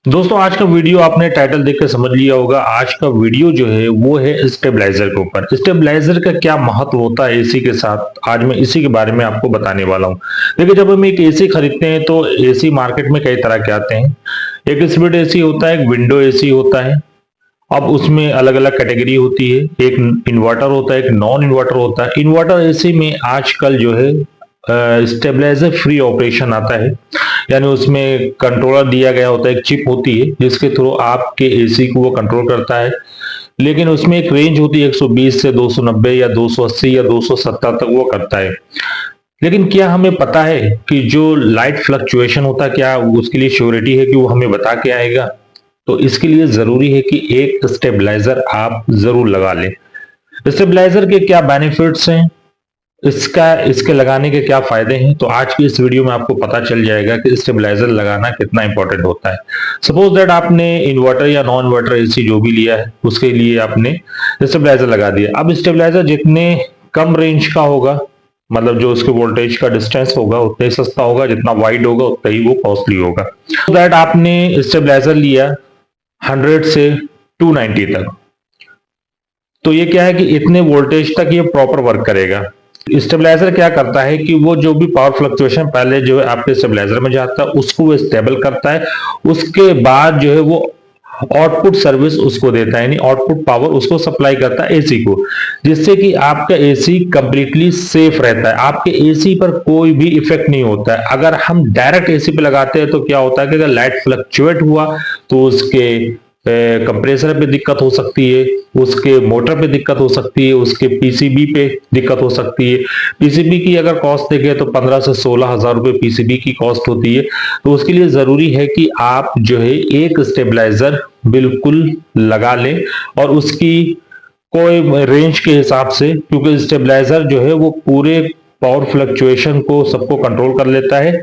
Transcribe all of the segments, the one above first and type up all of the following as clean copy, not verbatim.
दोस्तों आज का वीडियो आपने टाइटल देख के समझ लिया होगा। आज का वीडियो जो है वो है स्टेबलाइजर के ऊपर। स्टेबलाइजर का क्या महत्व होता है एसी के साथ, आज मैं इसी के बारे में आपको बताने वाला हूँ। देखिए, जब हम एक एसी खरीदते हैं तो एसी मार्केट में कई तरह के आते हैं। एक स्प्लिट एसी होता है, एक विंडो एसी होता है। अब उसमें अलग अलग कैटेगरी होती है। एक इन्वर्टर होता है, एक नॉन इन्वर्टर होता है। इन्वर्टर एसी में आजकल जो है स्टेबलाइजर फ्री ऑपरेशन आता है, यानी उसमें कंट्रोलर दिया गया होता है, एक चिप होती है जिसके थ्रू आपके एसी को वो कंट्रोल करता है। लेकिन उसमें एक रेंज होती है 120 से 290 या 280 या 270 तक वो करता है। लेकिन क्या हमें पता है कि जो लाइट फ्लक्चुएशन होता है, क्या उसके लिए श्योरिटी है कि वो हमें बता के आएगा? तो इसके लिए जरूरी है कि एक स्टेबलाइजर आप जरूर लगा लें। स्टेबलाइजर के क्या बेनिफिट्स हैं, इसके लगाने के क्या फायदे हैं, तो आज की इस वीडियो में आपको पता चल जाएगा कि स्टेबलाइजर लगाना कितना इंपॉर्टेंट होता है। सपोज दैट आपने इन्वर्टर या नॉन इन्वर्टर एसी जो भी लिया है उसके लिए आपने स्टेबलाइजर लगा दिया। अब स्टेबलाइजर जितने कम रेंज का होगा, मतलब जो उसके वोल्टेज का डिस्टेंस होगा उतना ही सस्ता होगा, जितना वाइड होगा उतना ही वो कॉस्टली होगा। तो दैट आपने स्टेबलाइजर लिया 100 से 290 तक, तो ये क्या है कि इतने वोल्टेज तक ये प्रॉपर वर्क करेगा। स्टेबलाइजर क्या करता है कि वो जो भी पावर फ्लक्चुएशन पहले जो है आपके स्टेबलाइजर में जाता है उसको वो स्टेबल करता है। उसके बाद जो है वो आउटपुट सर्विस उसको देता है, यानी आउटपुट पावर उसको सप्लाई करता है एसी को, जिससे कि आपका एसी कंप्लीटली सेफ रहता है। आपके एसी पर कोई भी इफेक्ट नहीं होता है। अगर हम डायरेक्ट एसी पे लगाते हैं तो क्या होता है कि अगर लाइट फ्लक्चुएट हुआ तो उसके कंप्रेसर पे दिक्कत हो सकती है, उसके मोटर पे दिक्कत हो सकती है, उसके पीसीबी पे दिक्कत हो सकती है। पीसीबी की अगर कॉस्ट देखें तो 15 से 16 हजार रुपए पीसीबी की कॉस्ट होती है। तो उसके लिए जरूरी है कि आप जो है एक स्टेबलाइजर बिल्कुल लगा लें, और उसकी कोई रेंज के हिसाब से, क्योंकि स्टेबलाइजर जो है वो पूरे पावर फ्लक्चुएशन को सबको कंट्रोल कर लेता है।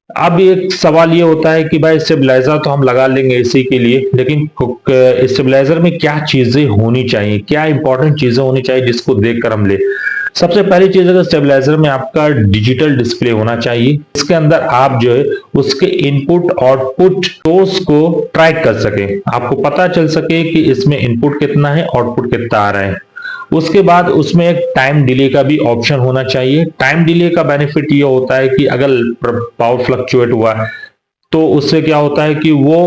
अब एक सवाल ये होता है कि भाई स्टेबलाइजर तो हम लगा लेंगे एसी के लिए, लेकिन स्टेबलाइजर में क्या चीजें होनी चाहिए, क्या इंपॉर्टेंट चीजें होनी चाहिए जिसको देखकर हम ले। सबसे पहली चीज है, स्टेबलाइजर में आपका डिजिटल डिस्प्ले होना चाहिए। इसके अंदर आप जो है उसके इनपुट आउटपुट सोर्स को ट्रैक कर सके, आपको पता चल सके कि इसमें इनपुट कितना है, आउटपुट कितना आ रहा है। उसके बाद उसमें एक टाइम डिले का भी ऑप्शन होना चाहिए। टाइम डिले का बेनिफिट ये होता है कि अगर पावर फ्लक्चुएट हुआ तो उससे क्या होता है कि वो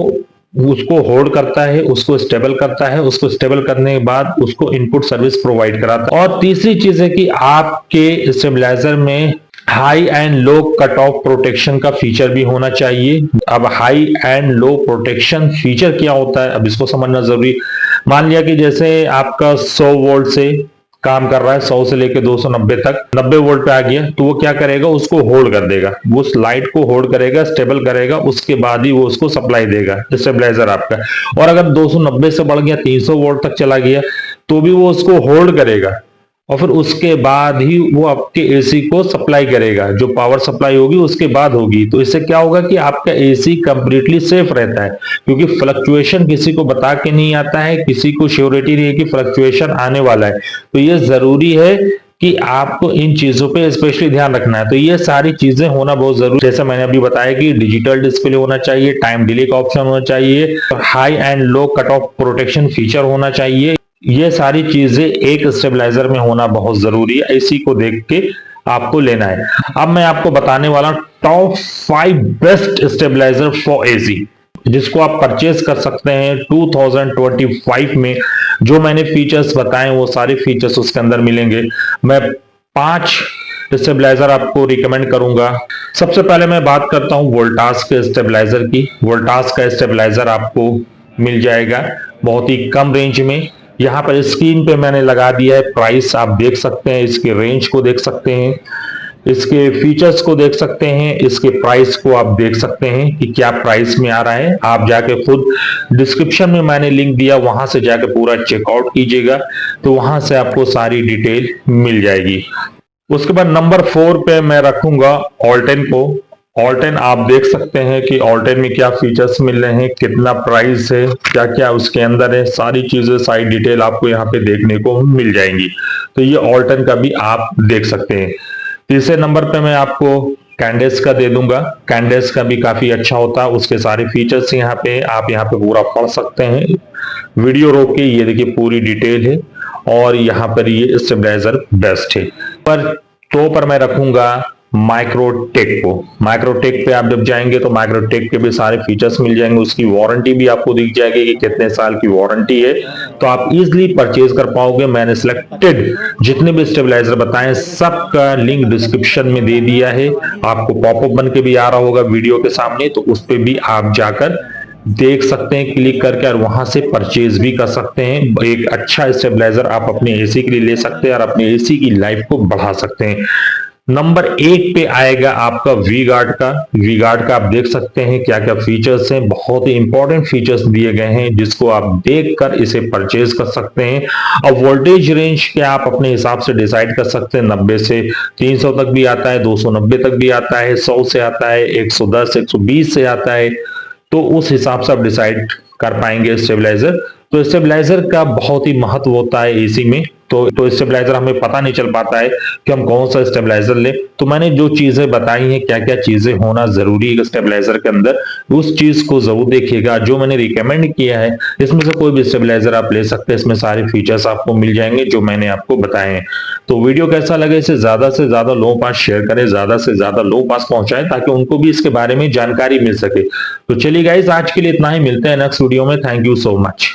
उसको होल्ड करता है, उसको स्टेबल करता है, उसको स्टेबल करने के बाद उसको इनपुट सर्विस प्रोवाइड कराता है। और तीसरी चीज है कि आपके स्टेबलाइजर में high and low cut off protection का फीचर भी होना चाहिए। अब high and low protection feature क्या होता है, अब इसको समझना जरूरी। मान लिया कि जैसे आपका 100 वोल्ट से काम कर रहा है, 100 से लेकर 290 तक, 90 वोल्ट पे आ गया तो वो क्या करेगा, उसको होल्ड कर देगा, वो उस लाइट को होल्ड करेगा, स्टेबल करेगा, उसके बाद ही वो उसको सप्लाई देगा स्टेबलाइजर आपका। और अगर 290 से बढ़ गया 300 वोल्ट तक चला गया तो भी वो उसको होल्ड करेगा, और फिर उसके बाद ही वो आपके एसी को सप्लाई करेगा। जो पावर सप्लाई होगी उसके बाद होगी। तो इससे क्या होगा कि आपका एसी कंप्लीटली सेफ रहता है, क्योंकि फ्लक्चुएशन किसी को बता के नहीं आता है, किसी को श्योरिटी नहीं है कि फ्लक्चुएशन आने वाला है। तो ये जरूरी है कि आपको इन चीजों पे स्पेशली ध्यान रखना है। तो ये सारी चीजें होना बहुत जरूरी, जैसे मैंने अभी बताया कि डिजिटल डिस्प्ले होना चाहिए, टाइम डिले का ऑप्शन होना चाहिए, high and low cut off protection feature होना चाहिए। ये सारी चीजें एक स्टेबलाइजर में होना बहुत जरूरी है, इसी को देख के आपको लेना है। अब मैं आपको बताने वाला top 5 best stabiliser for AC, जिसको आप परचेज कर सकते हैं 2025 में। जो मैंने फीचर्स बताए वो सारे फीचर्स उसके अंदर मिलेंगे। मैं 5 स्टेबलाइजर आपको रिकमेंड करूंगा। सबसे पहले मैं बात करता हूं वोल्टास के स्टेबलाइजर की। वोल्टास का स्टेबलाइजर आपको मिल जाएगा बहुत ही कम रेंज में। यहाँ पर स्क्रीन पे मैंने लगा दिया है प्राइस, आप देख सकते हैं, इसके रेंज को देख सकते हैं, इसके फीचर्स को देख सकते हैं, इसके प्राइस को आप देख सकते हैं कि क्या प्राइस में आ रहा है। आप जाके खुद डिस्क्रिप्शन में मैंने लिंक दिया, वहां से जाके पूरा चेकआउट कीजिएगा, तो वहां से आपको सारी डिटेल मिल जाएगी। उसके बाद नंबर 4 पे मैं रखूंगा ऑल्टेन को। ऑल्टेन आप देख सकते हैं कि ऑल्टेन में क्या फीचर्स मिल रहे हैं, कितना प्राइस है, क्या क्या उसके अंदर है, सारी चीजें, सारी डिटेल आपको यहाँ पे देखने को मिल जाएंगी। तो ये ऑल्टेन का भी आप देख सकते हैं। तीसरे नंबर पे मैं आपको कैंडेस का दे दूंगा। कैंडेस का भी काफी अच्छा होता है, उसके सारे फीचर्स यहाँ पे आप यहाँ पे पूरा पढ़ सकते हैं। वीडियो रोक के ये देखिए पूरी डिटेल है और यहाँ पर ये स्टेबलाइजर बेस्ट है। पर मैं रखूंगा माइक्रोटेक को। माइक्रोटेक पे आप जब जाएंगे तो माइक्रोटेक के भी सारे फीचर्स मिल जाएंगे, उसकी वारंटी भी आपको दिख जाएगी कि कितने साल की वारंटी है, तो आप इजीली परचेज कर पाओगे। मैंने सिलेक्टेड जितने भी स्टेबलाइजर बताएं सबका लिंक डिस्क्रिप्शन में दे दिया है, आपको पॉपअप बन के भी आ रहा होगा वीडियो के सामने, तो उस पर भी आप जाकर देख सकते हैं क्लिक करके और वहां से परचेज भी कर सकते हैं। एक अच्छा स्टेबलाइजर आप अपने एसी के लिए ले सकते हैं और अपने एसी की लाइफ को बढ़ा सकते हैं। नंबर 1 पे आएगा आपका वी गार्ड का। वी गार्ड का आप देख सकते हैं क्या क्या फीचर्स हैं, बहुत ही इंपॉर्टेंट फीचर्स दिए गए हैं जिसको आप देखकर इसे परचेज कर सकते हैं। अब वोल्टेज रेंज के आप अपने हिसाब से डिसाइड कर सकते हैं, 90 से 300 तक भी आता है, 290 तक भी आता है, 100 से आता है, 110 120 से आता है, तो उस हिसाब से आप डिसाइड कर पाएंगे स्टेबलाइजर। तो स्टेबलाइजर का बहुत ही महत्व होता है एसी में, तो स्टेबलाइजर हमें पता नहीं चल पाता है कि हम कौन सा स्टेबलाइजर ले। तो मैंने जो चीजें बताई हैं, क्या क्या चीजें होना जरूरी है स्टेबलाइजर के अंदर, उस चीज को जरूर देखिएगा। जो मैंने रिकमेंड किया है इसमें से कोई भी स्टेबलाइजर आप ले सकते हैं, इसमें सारे फीचर्स आपको मिल जाएंगे जो मैंने आपको बताए हैं। तो वीडियो कैसा लगे इसे ज्यादा से ज्यादा लो पास शेयर करें, ज्यादा से ज्यादा लो पास पहुंचाएं ताकि उनको भी इसके बारे में जानकारी मिल सके। तो चलिए गाइस, आज के लिए इतना ही, मिलते हैं नेक्स्ट वीडियो में। Thank you so much.